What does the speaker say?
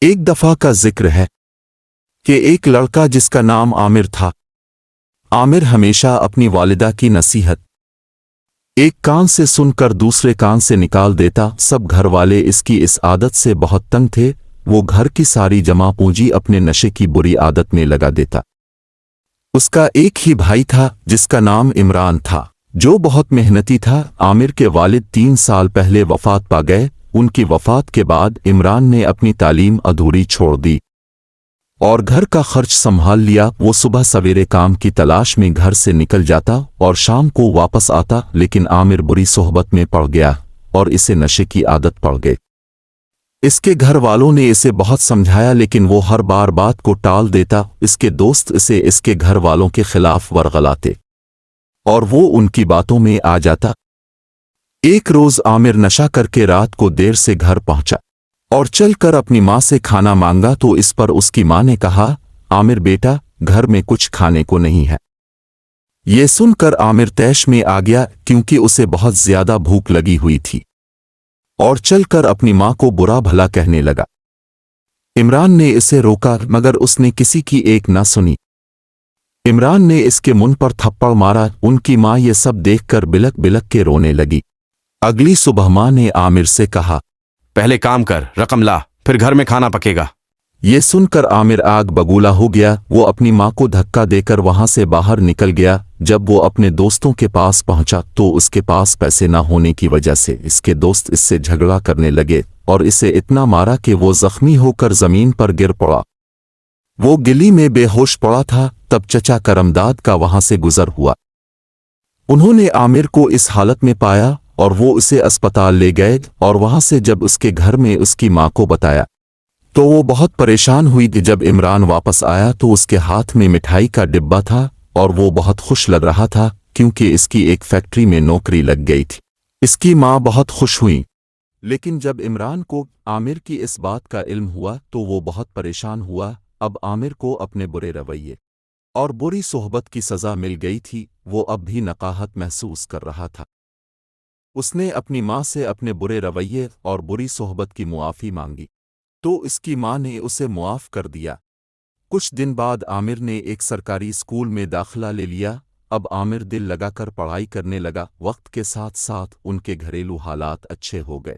ایک دفعہ کا ذکر ہے کہ ایک لڑکا جس کا نام عامر تھا۔ عامر ہمیشہ اپنی والدہ کی نصیحت ایک کان سے سن کر دوسرے کان سے نکال دیتا۔ سب گھر والے اس کی اس عادت سے بہت تنگ تھے۔ وہ گھر کی ساری جمع پونجی اپنے نشے کی بری عادت میں لگا دیتا۔ اس کا ایک ہی بھائی تھا جس کا نام عمران تھا، جو بہت محنتی تھا۔ عامر کے والد 3 سال پہلے وفات پا گئے۔ ان کی وفات کے بعد عمران نے اپنی تعلیم ادھوری چھوڑ دی اور گھر کا خرچ سنبھال لیا۔ وہ صبح سویرے کام کی تلاش میں گھر سے نکل جاتا اور شام کو واپس آتا، لیکن عامر بری صحبت میں پڑ گیا اور اسے نشے کی عادت پڑ گئی۔ اس کے گھر والوں نے اسے بہت سمجھایا، لیکن وہ ہر بار بات کو ٹال دیتا۔ اس کے دوست اسے اس کے گھر والوں کے خلاف ورغلاتے اور وہ ان کی باتوں میں آ جاتا۔ ایک روز عامر نشہ کر کے رات کو دیر سے گھر پہنچا اور چل کر اپنی ماں سے کھانا مانگا تو اس پر اس کی ماں نے کہا، عامر بیٹا، گھر میں کچھ کھانے کو نہیں ہے۔ یہ سن کر عامر طیش میں آ گیا، کیونکہ اسے بہت زیادہ بھوک لگی ہوئی تھی، اور چل کر اپنی ماں کو برا بھلا کہنے لگا۔ عمران نے اسے روکا، مگر اس نے کسی کی ایک نہ سنی۔ عمران نے اس کے منہ پر تھپڑ مارا۔ ان کی ماں یہ سب دیکھ کر بلک بلک کے رونے لگی۔ اگلی صبح ماں نے عامر سے کہا، پہلے کام کر، رقم لا، پھر گھر میں کھانا پکے گا۔ یہ سن کر عامر آگ بگولا ہو گیا۔ وہ اپنی ماں کو دھکا دے کر وہاں سے باہر نکل گیا۔ جب وہ اپنے دوستوں کے پاس پہنچا تو اس کے پاس پیسے نہ ہونے کی وجہ سے اس کے دوست اس سے جھگڑا کرنے لگے اور اسے اتنا مارا کہ وہ زخمی ہو کر زمین پر گر پڑا۔ وہ گلی میں بے ہوش پڑا تھا۔ تب چچا کرمداد کا وہاں سے گزر ہوا۔ انہوں نے عامر کو اس حالت میں پایا اور وہ اسے اسپتال لے گئے، اور وہاں سے جب اس کے گھر میں اس کی ماں کو بتایا تو وہ بہت پریشان ہوئی۔ جب عمران واپس آیا تو اس کے ہاتھ میں مٹھائی کا ڈبہ تھا اور وہ بہت خوش لگ رہا تھا، کیونکہ اس کی ایک فیکٹری میں نوکری لگ گئی تھی۔ اس کی ماں بہت خوش ہوئی، لیکن جب عمران کو عامر کی اس بات کا علم ہوا تو وہ بہت پریشان ہوا۔ اب عامر کو اپنے برے رویے اور بری صحبت کی سزا مل گئی تھی۔ وہ اب بھی نقاہت محسوس کر رہا تھا۔ اس نے اپنی ماں سے اپنے برے رویے اور بری صحبت کی معافی مانگی تو اس کی ماں نے اسے معاف کر دیا۔ کچھ دن بعد عامر نے ایک سرکاری اسکول میں داخلہ لے لیا۔ اب عامر دل لگا کر پڑھائی کرنے لگا۔ وقت کے ساتھ ساتھ ان کے گھریلو حالات اچھے ہو گئے۔